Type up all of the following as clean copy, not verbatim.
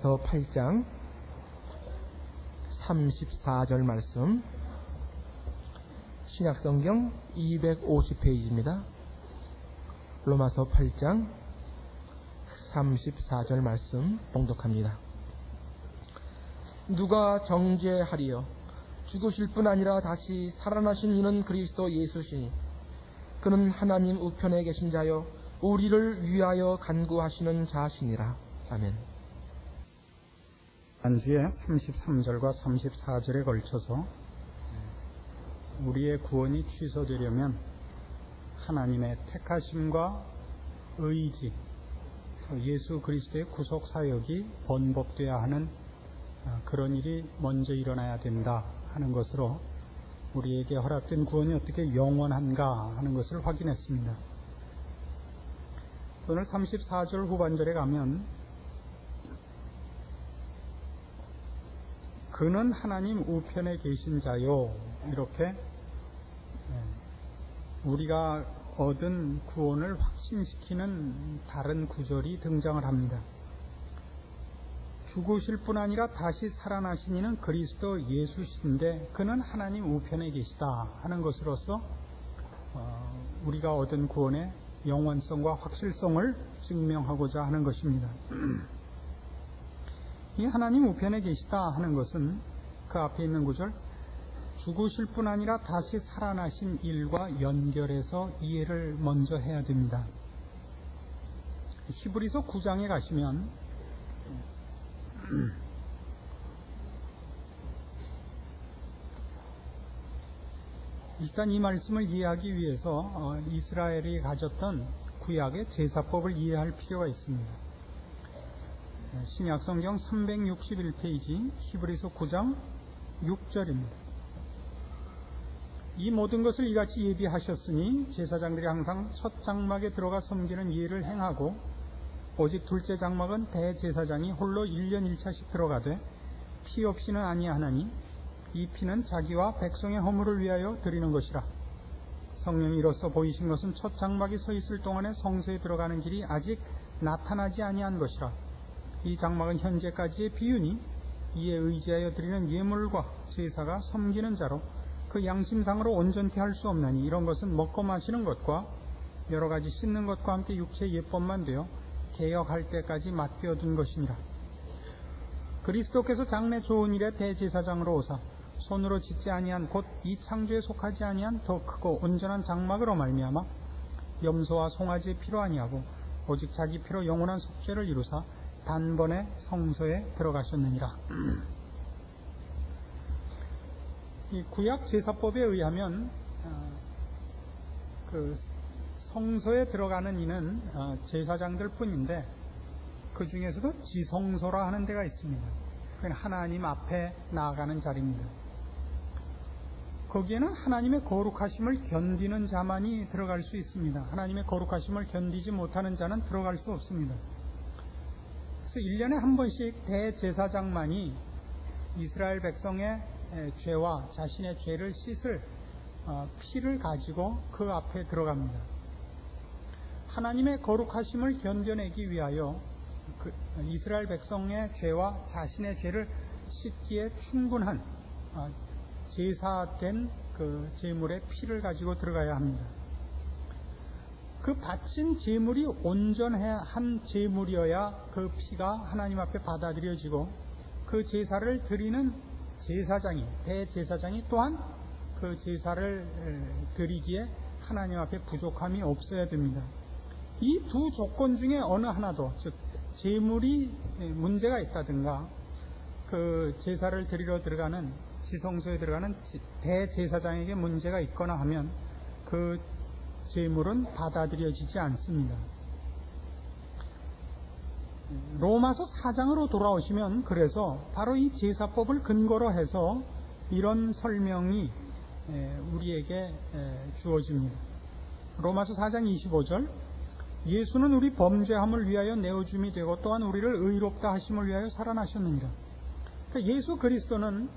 로마서 8장 34절 말씀, 신약성경 250페이지입니다. 로마서 8장 34절 말씀 봉독합니다. 누가 정죄하리요? 죽으실 뿐 아니라 다시 살아나신 이는 그리스도 예수시니 그는 하나님 우편에 계신 자요 우리를 위하여 간구하시는 자시니라. 아멘. 지난주에 33절과 34절에 걸쳐서 우리의 구원이 취소되려면 하나님의 택하심과 의지, 예수 그리스도의 구속 사역이 번복되어야 하는 그런 일이 먼저 일어나야 된다 하는 것으로 우리에게 허락된 구원이 어떻게 영원한가 하는 것을 확인했습니다. 오늘 34절 후반절에 가면 그는 하나님 우편에 계신 자요, 이렇게 우리가 얻은 구원을 확신시키는 다른 구절이 등장을 합니다. 죽으실 뿐 아니라 다시 살아나신 이는 그리스도 예수신데 그는 하나님 우편에 계시다 하는 것으로서 우리가 얻은 구원의 영원성과 확실성을 증명하고자 하는 것입니다. 이 하나님 우편에 계시다 하는 것은 그 앞에 있는 구절, 죽으실 뿐 아니라 다시 살아나신 일과 연결해서 이해를 먼저 해야 됩니다. 히브리서 9장에 가시면 일단 이 말씀을 이해하기 위해서 이스라엘이 가졌던 구약의 제사법을 이해할 필요가 있습니다. 신약성경 361페이지 히브리서 9장 6절입니다. 이 모든 것을 이같이 예비하셨으니 제사장들이 항상 첫 장막에 들어가 섬기는 예를 행하고 오직 둘째 장막은 대제사장이 홀로 1년 1차씩 들어가되 피 없이는 아니하나니 이 피는 자기와 백성의 허물을 위하여 드리는 것이라. 성령이 이로써 보이신 것은 첫 장막이 서 있을 동안에 성소에 들어가는 길이 아직 나타나지 아니한 것이라. 이 장막은 현재까지의 비유니 이에 의지하여 드리는 예물과 제사가 섬기는 자로 그 양심상으로 온전케 할 수 없나니 이런 것은 먹고 마시는 것과 여러 가지 씻는 것과 함께 육체의 예법만 되어 개혁할 때까지 맡겨둔 것이니라. 그리스도께서 장래 좋은 일에 대제사장으로 오사 손으로 짓지 아니한 곧 이 창조에 속하지 아니한 더 크고 온전한 장막으로 말미암아 염소와 송아지의 피로 아니하고 오직 자기 피로 영원한 속죄를 이루사 단번에 성소에 들어가셨느니라. 이 구약 제사법에 의하면 그 성소에 들어가는 이는 제사장들 뿐인데 그 중에서도 지성소라 하는 데가 있습니다. 그건 하나님 앞에 나아가는 자리입니다. 거기에는 하나님의 거룩하심을 견디는 자만이 들어갈 수 있습니다. 하나님의 거룩하심을 견디지 못하는 자는 들어갈 수 없습니다. 그래서 1년에 한 번씩 대제사장만이 이스라엘 백성의 죄와 자신의 죄를 씻을 피를 가지고 그 앞에 들어갑니다. 하나님의 거룩하심을 견뎌내기 위하여 이스라엘 백성의 죄와 자신의 죄를 씻기에 충분한 제사된 그 제물의 피를 가지고 들어가야 합니다. 그 바친 제물이 온전한 제물이어야 그 피가 하나님 앞에 받아들여지고 그 제사를 드리는 제사장이, 대제사장이 또한 그 제사를 드리기에 하나님 앞에 부족함이 없어야 됩니다. 이 두 조건 중에 어느 하나도, 즉 제물이 문제가 있다든가 그 제사를 드리러 들어가는 지성소에 들어가는 대제사장에게 문제가 있거나 하면 그 제물은 받아들여지지 않습니다. 로마서 4장으로 돌아오시면 그래서 바로 이 제사법을 근거로 해서 이런 설명이 우리에게 주어집니다. 로마서 4장 25절, 예수는 우리 범죄함을 위하여 내어줌이 되고 또한 우리를 의롭다 하심을 위하여 살아나셨느니라. 그러니까 예수 그리스도는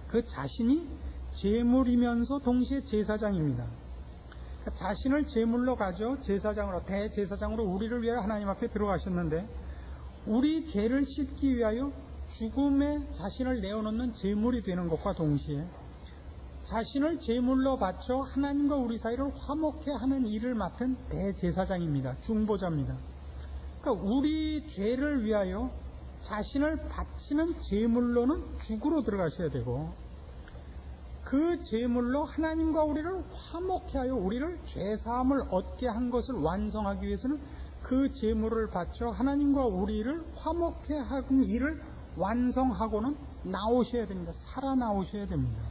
그 자신이 제물이면서 동시에 제사장입니다. 그러니까 자신을 제물로 가져 제사장으로, 대제사장으로 우리를 위하여 하나님 앞에 들어가셨는데 우리 죄를 씻기 위하여 죽음에 자신을 내어놓는 제물이 되는 것과 동시에 자신을 제물로 바쳐 하나님과 우리 사이를 화목케 하는 일을 맡은 대제사장입니다. 중보자입니다. 그러니까 우리 죄를 위하여 자신을 바치는 제물로는 죽으로 들어가셔야 되고, 그 제물로 하나님과 우리를 화목케 하여 우리를 죄사함을 얻게 한 것을 완성하기 위해서는 그 제물을 바쳐 하나님과 우리를 화목케 하는 일을 완성하고는 나오셔야 됩니다. 살아 나오셔야 됩니다.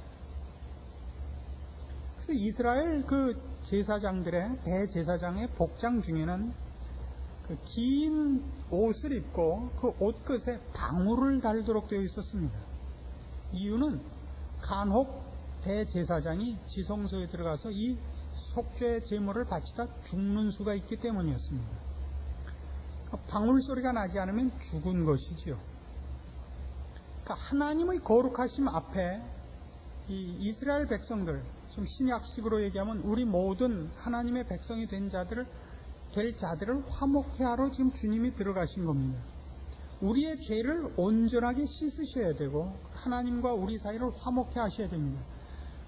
그래서 이스라엘 그 제사장들의, 대제사장의 복장 중에는 그 긴 옷을 입고 그 옷끝에 방울을 달도록 되어 있었습니다. 이유는 간혹 대제사장이 지성소에 들어가서 이 속죄 제물을 바치다 죽는 수가 있기 때문이었습니다. 방울 소리가 나지 않으면 죽은 것이지요. 그러니까 하나님의 거룩하심 앞에 이 이스라엘 백성들, 좀 신약식으로 얘기하면 우리 모든 하나님의 백성이 될 자들을 화목케 하러 지금 주님이 들어가신 겁니다. 우리의 죄를 온전하게 씻으셔야 되고 하나님과 우리 사이를 화목케 하셔야 됩니다.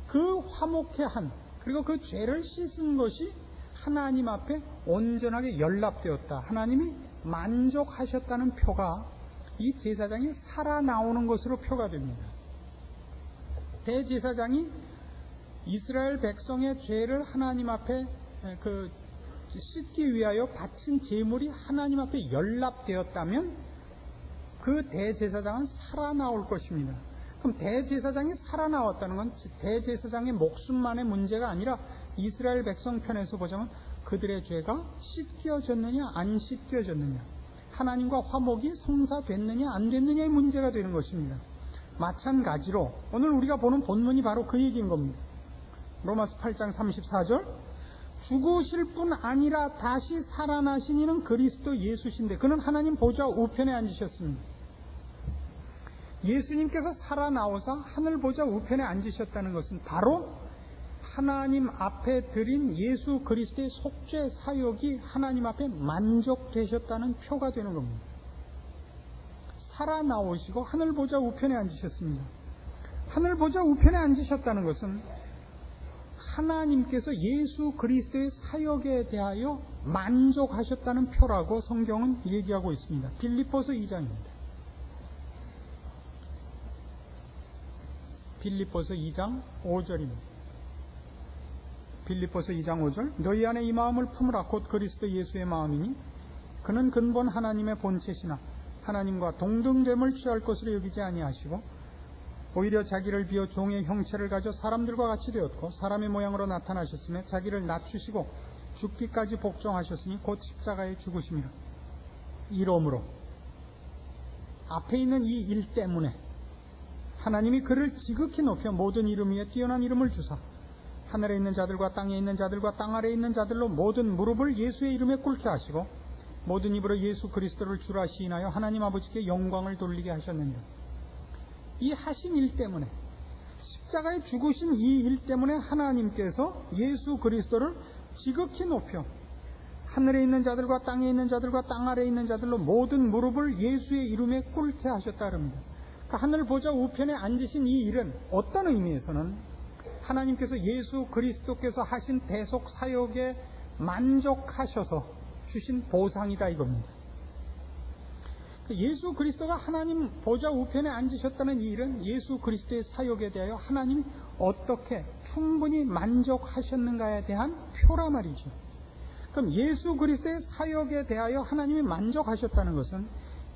그 화목케 한, 그리고 그 죄를 씻은 것이 하나님 앞에 온전하게 연락되었다, 하나님이 만족하셨다는 표가 이 제사장이 살아나오는 것으로 표가 됩니다. 대제사장이 이스라엘 백성의 죄를 하나님 앞에 씻기 위하여 바친 제물이 하나님 앞에 연락되었다면 그 대제사장은 살아나올 것입니다. 그럼 대제사장이 살아나왔다는 건 대제사장의 목숨만의 문제가 아니라 이스라엘 백성 편에서 보자면 그들의 죄가 씻겨졌느냐 안 씻겨졌느냐, 하나님과 화목이 성사됐느냐 안 됐느냐의 문제가 되는 것입니다. 마찬가지로 오늘 우리가 보는 본문이 바로 그 얘기인 겁니다. 로마서 8장 34절, 죽으실 뿐 아니라 다시 살아나신 이는 그리스도 예수신데 그는 하나님 보좌 우편에 앉으셨습니다. 예수님께서 살아나오사 하늘 보좌 우편에 앉으셨다는 것은 바로 하나님 앞에 드린 예수 그리스도의 속죄 사역이 하나님 앞에 만족되셨다는 표가 되는 겁니다. 살아나오시고 하늘 보좌 우편에 앉으셨습니다. 하늘 보좌 우편에 앉으셨다는 것은 하나님께서 예수 그리스도의 사역에 대하여 만족하셨다는 표라고 성경은 얘기하고 있습니다. 빌립보서 2장입니다. 빌립보서 2장 5절입니다. 빌립보서 2장 5절, 너희 안에 이 마음을 품으라. 곧 그리스도 예수의 마음이니 그는 근본 하나님의 본체시나 하나님과 동등됨을 취할 것으로 여기지 아니하시고 오히려 자기를 비어 종의 형체를 가져 사람들과 같이 되었고 사람의 모양으로 나타나셨으며 자기를 낮추시고 죽기까지 복종하셨으니 곧 십자가에 죽으심이라. 이러므로 앞에 있는 이 일 때문에 하나님이 그를 지극히 높여 모든 이름 위에 뛰어난 이름을 주사 하늘에 있는 자들과 땅에 있는 자들과 땅 아래에 있는 자들로 모든 무릎을 예수의 이름에 꿇게 하시고 모든 입으로 예수 그리스도를 주라 시인하여 하나님 아버지께 영광을 돌리게 하셨느니라. 이 하신 일 때문에, 십자가에 죽으신 이 일 때문에 하나님께서 예수 그리스도를 지극히 높여 하늘에 있는 자들과 땅에 있는 자들과 땅 아래에 있는 자들로 모든 무릎을 예수의 이름에 꿇게 하셨다 합니다. 그러니까 하늘 보좌 우편에 앉으신 이 일은 어떤 의미에서는 하나님께서 예수 그리스도께서 하신 대속 사역에 만족하셔서 주신 보상이다 이겁니다. 예수 그리스도가 하나님 보좌 우편에 앉으셨다는 이 일은 예수 그리스도의 사역에 대하여 하나님이 어떻게 충분히 만족하셨는가에 대한 표라 말이죠. 그럼 예수 그리스도의 사역에 대하여 하나님이 만족하셨다는 것은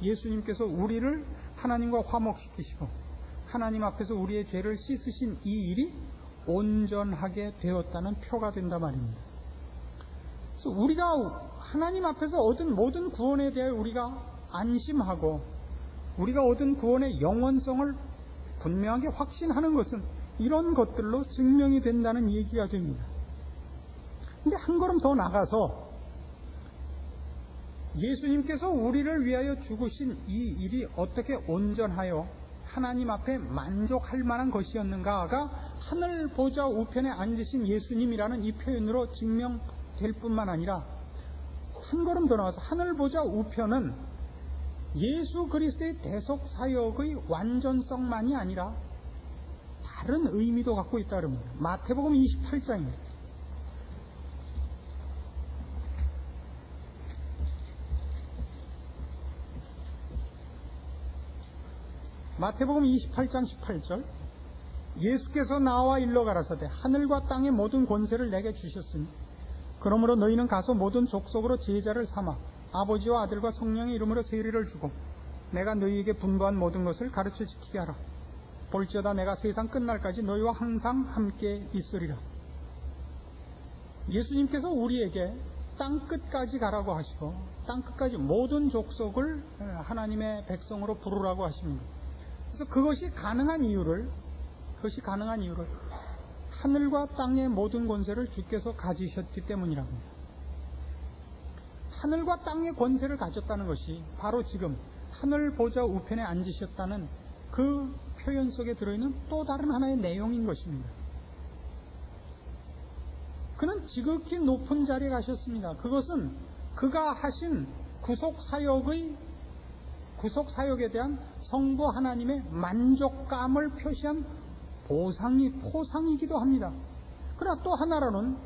예수님께서 우리를 하나님과 화목시키시고 하나님 앞에서 우리의 죄를 씻으신 이 일이 온전하게 되었다는 표가 된단 말입니다. 그래서 우리가 하나님 앞에서 얻은 모든 구원에 대해 우리가 안심하고 우리가 얻은 구원의 영원성을 분명하게 확신하는 것은 이런 것들로 증명이 된다는 얘기가 됩니다. 근데 한 걸음 더 나가서 예수님께서 우리를 위하여 죽으신 이 일이 어떻게 온전하여 하나님 앞에 만족할 만한 것이었는가가 하늘 보좌 우편에 앉으신 예수님이라는 이 표현으로 증명될 뿐만 아니라 한 걸음 더 나가서 하늘 보좌 우편은 예수 그리스도의 대속 사역의 완전성만이 아니라 다른 의미도 갖고 있다 그럽니다. 마태복음 28장입니다. 마태복음 28장 18절, 예수께서 나와 일러 가라사대 하늘과 땅의 모든 권세를 내게 주셨으니 그러므로 너희는 가서 모든 족속으로 제자를 삼아 아버지와 아들과 성령의 이름으로 세례를 주고 내가 너희에게 분부한 모든 것을 가르쳐 지키게 하라. 볼지어다 내가 세상 끝날까지 너희와 항상 함께 있으리라. 예수님께서 우리에게 땅끝까지 가라고 하시고 땅끝까지 모든 족속을 하나님의 백성으로 부르라고 하십니다. 그래서 그것이 가능한 이유를 하늘과 땅의 모든 권세를 주께서 가지셨기 때문이라고 합니다. 하늘과 땅의 권세를 가졌다는 것이 바로 지금 하늘 보좌 우편에 앉으셨다는 그 표현 속에 들어있는 또 다른 하나의 내용인 것입니다. 그는 지극히 높은 자리에 가셨습니다. 그것은 그가 하신 구속 사역에 대한 성부 하나님의 만족감을 표시한 포상이기도 합니다. 그러나 또 하나로는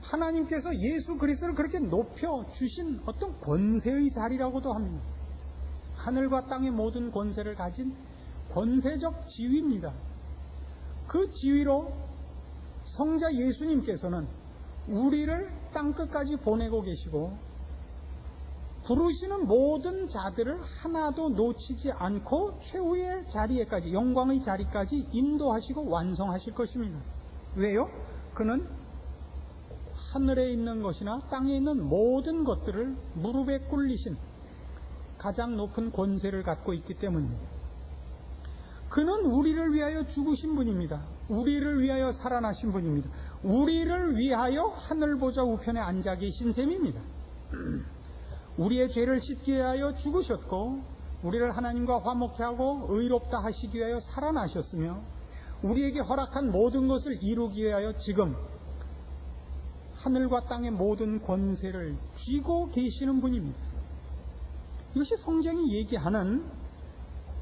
하나님께서 예수 그리스도를 그렇게 높여 주신 어떤 권세의 자리라고도 합니다. 하늘과 땅의 모든 권세를 가진 권세적 지위입니다. 그 지위로 성자 예수님께서는 우리를 땅끝까지 보내고 계시고 부르시는 모든 자들을 하나도 놓치지 않고 최후의 자리에까지, 영광의 자리까지 인도하시고 완성하실 것입니다. 왜요? 그는 하늘에 있는 것이나 땅에 있는 모든 것들을 무릎에 꿇리신 가장 높은 권세를 갖고 있기 때문입니다. 그는 우리를 위하여 죽으신 분입니다. 우리를 위하여 살아나신 분입니다. 우리를 위하여 하늘 보좌 우편에 앉아 계신 셈입니다. 우리의 죄를 씻기 위하여 죽으셨고 우리를 하나님과 화목케 하고 의롭다 하시기 위하여 살아나셨으며 우리에게 허락한 모든 것을 이루기 위하여 지금 하늘과 땅의 모든 권세를 쥐고 계시는 분입니다. 이것이 성경이 얘기하는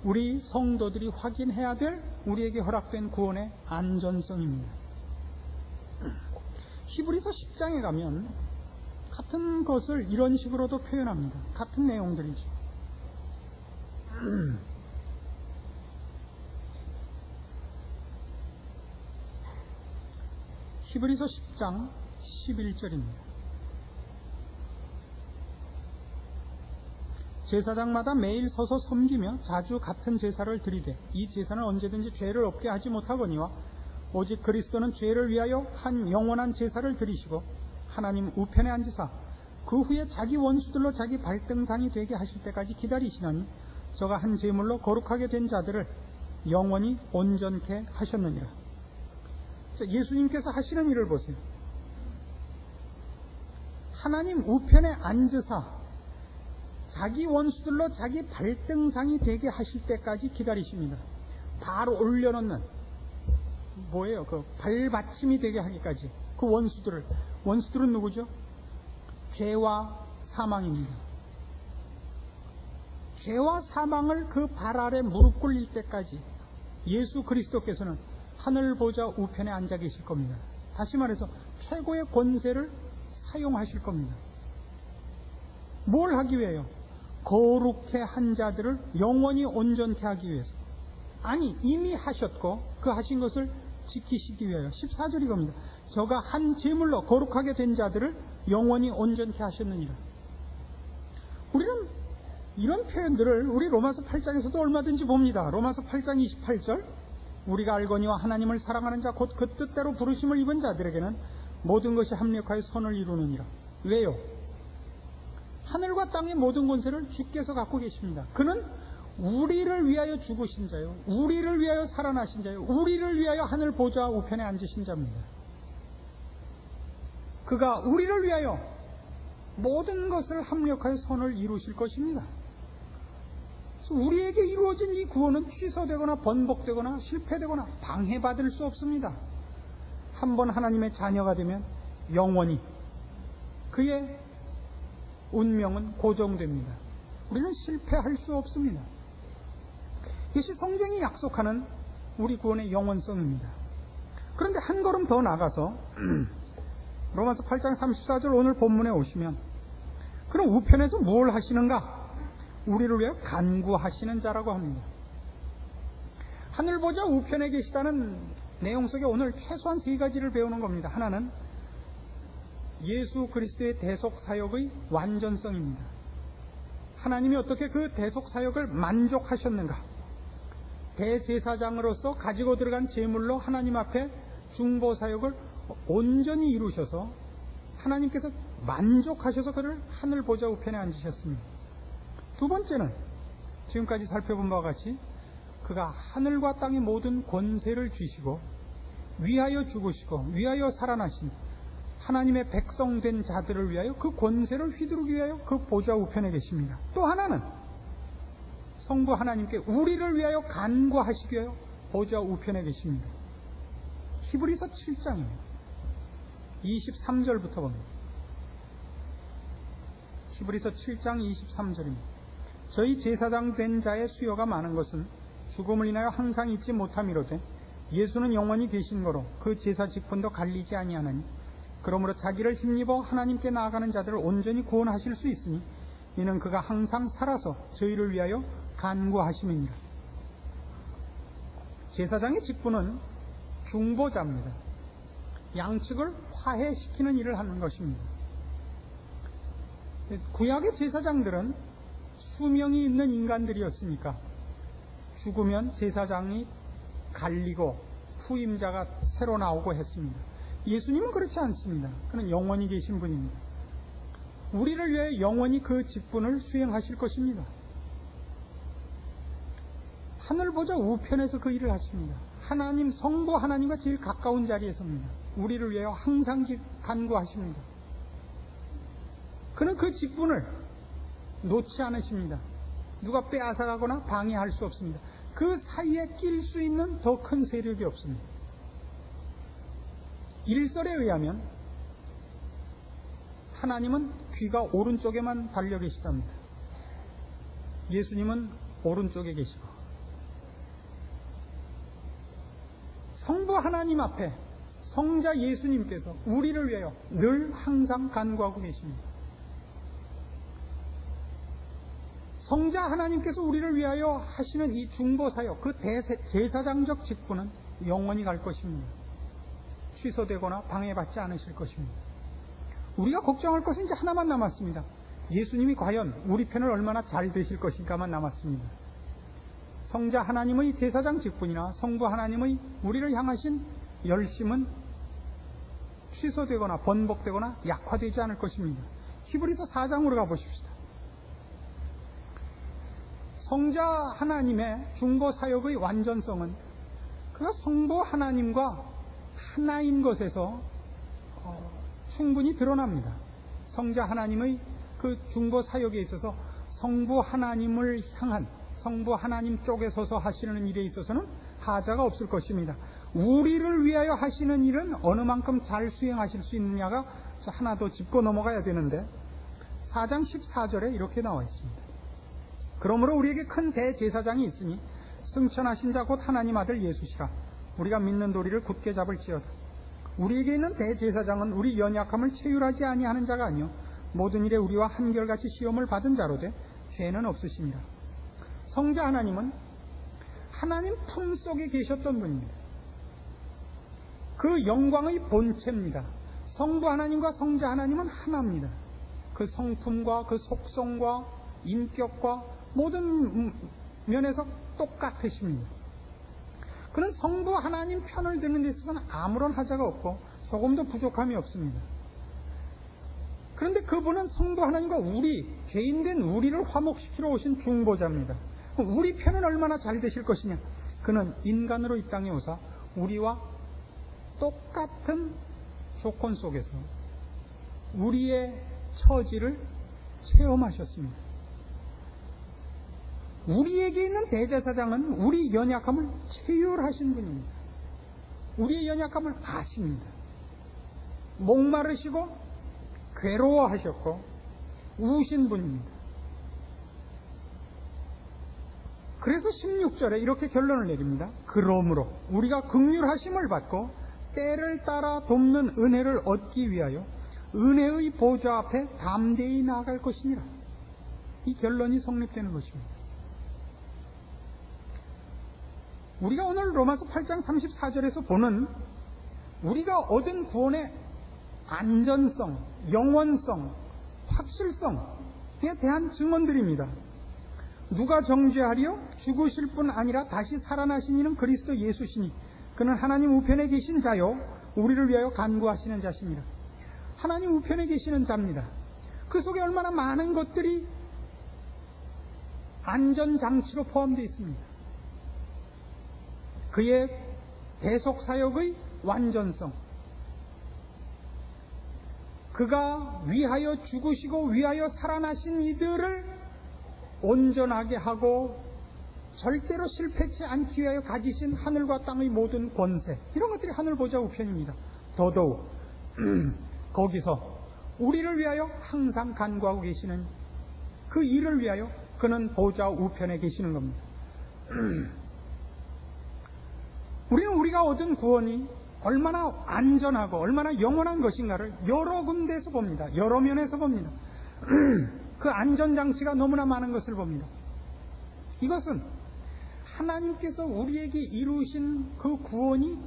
우리 성도들이 확인해야 될 우리에게 허락된 구원의 안전성입니다. 히브리서 10장에 가면 같은 것을 이런 식으로도 표현합니다. 같은 내용들이죠. 히브리서 10장 11절입니다. 제사장마다 매일 서서 섬기며 자주 같은 제사를 드리되 이 제사는 언제든지 죄를 없게 하지 못하거니와 오직 그리스도는 죄를 위하여 한 영원한 제사를 드리시고 하나님 우편에 앉으사 그 후에 자기 원수들로 자기 발등상이 되게 하실 때까지 기다리시나니 저가 한 제물로 거룩하게 된 자들을 영원히 온전케 하셨느니라. 자, 예수님께서 하시는 일을 보세요. 하나님 우편에 앉으사 자기 원수들로 자기 발등상이 되게 하실 때까지 기다리십니다. 바로 올려놓는 뭐예요? 그 발받침이 되게 하기까지 그 원수들은 누구죠? 죄와 사망입니다. 죄와 사망을 그 발 아래 무릎 꿇릴 때까지 예수 그리스도께서는 하늘 보좌 우편에 앉아 계실 겁니다. 다시 말해서 최고의 권세를 사용하실 겁니다. 뭘 하기 위해요? 거룩해 한 자들을 영원히 온전케 하기 위해서. 아니, 이미 하셨고 그 하신 것을 지키시기 위하여. 14절이 겁니다. 저가 한 제물로 거룩하게 된 자들을 영원히 온전케 하셨느니라. 우리는 이런 표현들을 우리 로마서 8장에서도 얼마든지 봅니다. 로마서 8장 28절, 우리가 알거니와 하나님을 사랑하는 자 곧 그 뜻대로 부르심을 입은 자들에게는 모든 것이 합력하여 선을 이루느니라. 왜요? 하늘과 땅의 모든 권세를 주께서 갖고 계십니다. 그는 우리를 위하여 죽으신 자요, 우리를 위하여 살아나신 자요, 우리를 위하여 하늘 보좌 우편에 앉으신 자입니다. 그가 우리를 위하여 모든 것을 합력하여 선을 이루실 것입니다. 그래서 우리에게 이루어진 이 구원은 취소되거나 번복되거나 실패되거나 방해받을 수 없습니다. 한번 하나님의 자녀가 되면 영원히 그의 운명은 고정됩니다. 우리는 실패할 수 없습니다. 이것이 성경이 약속하는 우리 구원의 영원성입니다. 그런데 한 걸음 더 나가서 로마서 8장 34절 오늘 본문에 오시면 그럼 우편에서 뭘 하시는가? 우리를 위해 간구하시는 자라고 합니다. 하늘 보자 우편에 계시다는 내용 속에 오늘 최소한 3가지를 배우는 겁니다. 하나는 예수 그리스도의 대속 사역의 완전성입니다. 하나님이 어떻게 그 대속 사역을 만족하셨는가? 대제사장으로서 가지고 들어간 제물로 하나님 앞에 중보 사역을 온전히 이루셔서 하나님께서 만족하셔서 그를 하늘 보좌 우편에 앉으셨습니다. 두 번째는 지금까지 살펴본 바와 같이 그가 하늘과 땅의 모든 권세를 쥐시고 위하여 죽으시고 위하여 살아나신 하나님의 백성된 자들을 위하여 그 권세를 휘두르기 위하여 그 보좌 우편에 계십니다. 또 하나는 성부 하나님께 우리를 위하여 간구하시기 위하여 보좌 우편에 계십니다. 히브리서 7장입니다. 23절부터 봅니다. 히브리서 7장 23절입니다. 저희 제사장 된 자의 수요가 많은 것은 죽음을 인하여 항상 잊지 못함이로되 예수는 영원히 계신 거로 그 제사 직분도 갈리지 아니하나니 그러므로 자기를 힘입어 하나님께 나아가는 자들을 온전히 구원하실 수 있으니 이는 그가 항상 살아서 저희를 위하여 간구하심이니라. 제사장의 직분은 중보자입니다. 양측을 화해시키는 일을 하는 것입니다. 구약의 제사장들은 수명이 있는 인간들이었으니까 죽으면 제사장이 갈리고 후임자가 새로 나오고 했습니다. 예수님은 그렇지 않습니다. 그는 영원히 계신 분입니다. 우리를 위해 영원히 그 직분을 수행하실 것입니다. 하늘 보좌 우편에서 그 일을 하십니다. 하나님, 성부 하나님과 제일 가까운 자리에 섭니다. 우리를 위하여 항상 간구하십니다. 그는 그 직분을 놓지 않으십니다. 누가 빼앗아가거나 방해할 수 없습니다. 그 사이에 낄 수 있는 더 큰 세력이 없습니다. 일설에 의하면 하나님은 귀가 오른쪽에만 달려 계시답니다. 예수님은 오른쪽에 계시고 성부 하나님 앞에 성자 예수님께서 우리를 위하여 늘 항상 간구하고 계십니다. 성자 하나님께서 우리를 위하여 하시는 이 중보사역, 그 제사장적 직분은 영원히 갈 것입니다. 취소되거나 방해받지 않으실 것입니다. 우리가 걱정할 것은 이제 하나만 남았습니다. 예수님이 과연 우리 편을 얼마나 잘 되실 것인가만 남았습니다. 성자 하나님의 제사장 직분이나 성부 하나님의 우리를 향하신 열심은 취소되거나 번복되거나 약화되지 않을 것입니다. 히브리서 4장으로 가보십시다. 성자 하나님의 중보 사역의 완전성은 그가 성부 하나님과 하나인 것에서 충분히 드러납니다. 성자 하나님의 그 중보 사역에 있어서 성부 하나님을 향한 성부 하나님 쪽에 서서 하시는 일에 있어서는 하자가 없을 것입니다. 우리를 위하여 하시는 일은 어느 만큼 잘 수행하실 수 있느냐가 하나 더 짚고 넘어가야 되는데 4장 14절에 이렇게 나와 있습니다. 그러므로 우리에게 큰 대제사장이 있으니 승천하신 자 곧 하나님 아들 예수시라. 우리가 믿는 도리를 굳게 잡을지어다. 우리에게 있는 대제사장은 우리 연약함을 체휼하지 아니하는 자가 아니요 모든 일에 우리와 한결같이 시험을 받은 자로되 죄는 없으시니라. 성자 하나님은 하나님 품속에 계셨던 분입니다. 그 영광의 본체입니다. 성부 하나님과 성자 하나님은 하나입니다. 그 성품과 그 속성과 인격과 모든 면에서 똑같으십니다. 그런 성부 하나님 편을 드는 데 있어서는 아무런 하자가 없고 조금도 부족함이 없습니다. 그런데 그분은 성부 하나님과 우리, 죄인된 우리를 화목시키러 오신 중보자입니다. 우리 편은 얼마나 잘 되실 것이냐? 그는 인간으로 이 땅에 오사 우리와 똑같은 조건 속에서 우리의 처지를 체험하셨습니다. 우리에게 있는 대제사장은 우리 연약함을 체휼하신 분입니다. 우리의 연약함을 아십니다. 목마르시고 괴로워하셨고 우신 분입니다. 그래서 16절에 이렇게 결론을 내립니다. 그러므로 우리가 긍휼하심을 받고 때를 따라 돕는 은혜를 얻기 위하여 은혜의 보좌 앞에 담대히 나아갈 것이니라. 이 결론이 성립되는 것입니다. 우리가 오늘 로마서 8장 34절에서 보는 우리가 얻은 구원의 안전성, 영원성, 확실성에 대한 증언들입니다. 누가 정죄하리요? 죽으실 뿐 아니라 다시 살아나신 이는 그리스도 예수시니 그는 하나님 우편에 계신 자요 우리를 위하여 간구하시는 자시니라. 하나님 우편에 계시는 자입니다. 그 속에 얼마나 많은 것들이 안전장치로 포함되어 있습니다. 그의 대속사역의 완전성, 그가 위하여 죽으시고 위하여 살아나신 이들을 온전하게 하고 절대로 실패치 않기 위하여 가지신 하늘과 땅의 모든 권세, 이런 것들이 하늘 보좌 우편입니다. 더더욱 거기서 우리를 위하여 항상 간구하고 계시는 그 일을 위하여 그는 보좌 우편에 계시는 겁니다. 우리는 우리가 얻은 구원이 얼마나 안전하고 얼마나 영원한 것인가를 여러 군데에서 봅니다. 여러 면에서 봅니다. 그 안전장치가 너무나 많은 것을 봅니다. 이것은 하나님께서 우리에게 이루신 그 구원이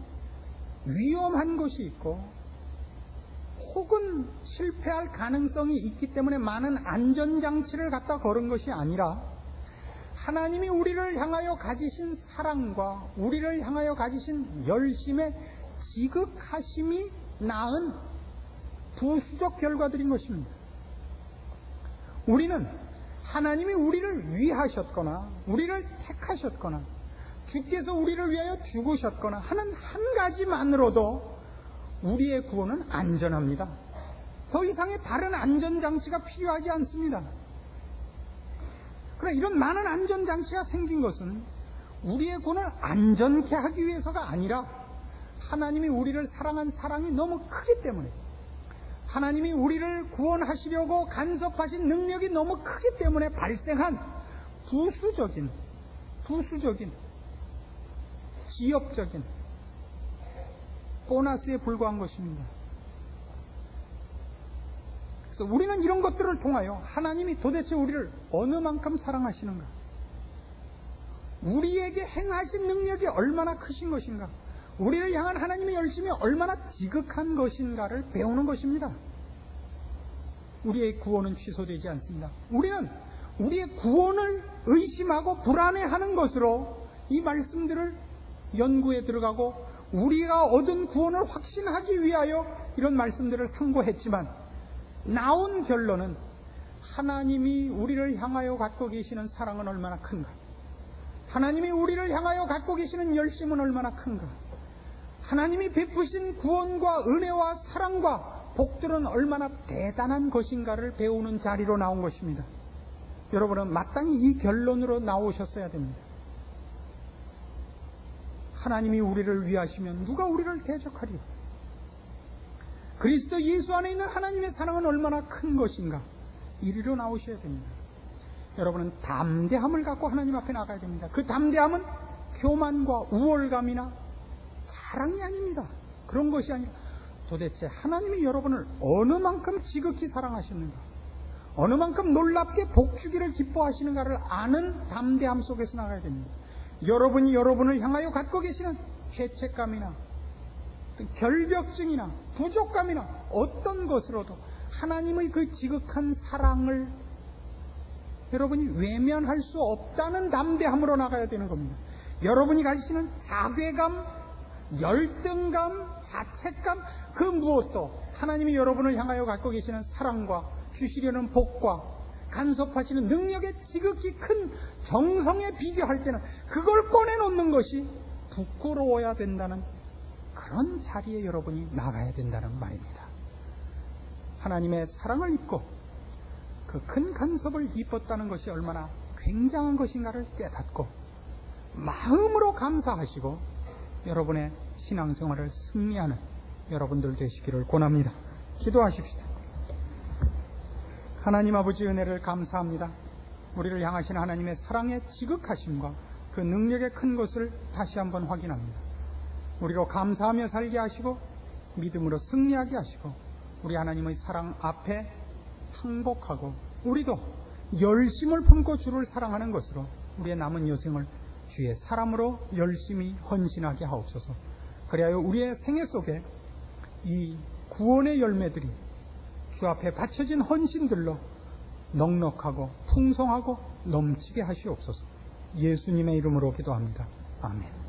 위험한 것이 있고 혹은 실패할 가능성이 있기 때문에 많은 안전장치를 갖다 걸은 것이 아니라 하나님이 우리를 향하여 가지신 사랑과 우리를 향하여 가지신 열심의 지극하심이 낳은 부수적 결과들인 것입니다. 우리는 하나님이 우리를 위하셨거나 우리를 택하셨거나 주께서 우리를 위하여 죽으셨거나 하는 한 가지만으로도 우리의 구원은 안전합니다. 더 이상의 다른 안전장치가 필요하지 않습니다. 그러나 이런 많은 안전장치가 생긴 것은 우리의 구원을 안전케 하기 위해서가 아니라 하나님이 우리를 사랑한 사랑이 너무 크기 때문에, 하나님이 우리를 구원하시려고 간섭하신 능력이 너무 크기 때문에 발생한 부수적인 지엽적인 보너스에 불과한 것입니다. 그래서 우리는 이런 것들을 통하여 하나님이 도대체 우리를 어느 만큼 사랑하시는가, 우리에게 행하신 능력이 얼마나 크신 것인가, 우리를 향한 하나님의 열심이 얼마나 지극한 것인가를 배우는 것입니다. 우리의 구원은 취소되지 않습니다. 우리는 우리의 구원을 의심하고 불안해하는 것으로 이 말씀들을 연구에 들어가고 우리가 얻은 구원을 확신하기 위하여 이런 말씀들을 상고했지만 나온 결론은 하나님이 우리를 향하여 갖고 계시는 사랑은 얼마나 큰가, 하나님이 우리를 향하여 갖고 계시는 열심은 얼마나 큰가, 하나님이 베푸신 구원과 은혜와 사랑과 복들은 얼마나 대단한 것인가를 배우는 자리로 나온 것입니다. 여러분은 마땅히 이 결론으로 나오셨어야 됩니다. 하나님이 우리를 위하시면 누가 우리를 대적하리요? 그리스도 예수 안에 있는 하나님의 사랑은 얼마나 큰 것인가, 이리로 나오셔야 됩니다. 여러분은 담대함을 갖고 하나님 앞에 나가야 됩니다. 그 담대함은 교만과 우월감이나 자랑이 아닙니다. 그런 것이 아니라 도대체 하나님이 여러분을 어느 만큼 지극히 사랑하시는가, 어느 만큼 놀랍게 복주기를 기뻐하시는가를 아는 담대함 속에서 나가야 됩니다. 여러분이 여러분을 향하여 갖고 계시는 죄책감이나 결벽증이나 부족감이나 어떤 것으로도 하나님의 그 지극한 사랑을 여러분이 외면할 수 없다는 담대함으로 나가야 되는 겁니다. 여러분이 가지시는 자괴감, 열등감, 자책감, 그 무엇도 하나님이 여러분을 향하여 갖고 계시는 사랑과 주시려는 복과 간섭하시는 능력의 지극히 큰 정성에 비교할 때는 그걸 꺼내놓는 것이 부끄러워야 된다는 그런 자리에 여러분이 나가야 된다는 말입니다. 하나님의 사랑을 입고 그 큰 간섭을 입었다는 것이 얼마나 굉장한 것인가를 깨닫고 마음으로 감사하시고 여러분의 신앙생활을 승리하는 여러분들 되시기를 권합니다. 기도하십시다. 하나님 아버지, 은혜를 감사합니다. 우리를 향하신 하나님의 사랑의 지극하심과 그 능력의 큰 것을 다시 한번 확인합니다. 우리로 감사하며 살게 하시고 믿음으로 승리하게 하시고 우리 하나님의 사랑 앞에 항복하고 우리도 열심을 품고 주를 사랑하는 것으로 우리의 남은 여생을 주의 사람으로 열심히 헌신하게 하옵소서. 그리하여 우리의 생애 속에 이 구원의 열매들이 주 앞에 바쳐진 헌신들로 넉넉하고 풍성하고 넘치게 하시옵소서. 예수님의 이름으로 기도합니다. 아멘.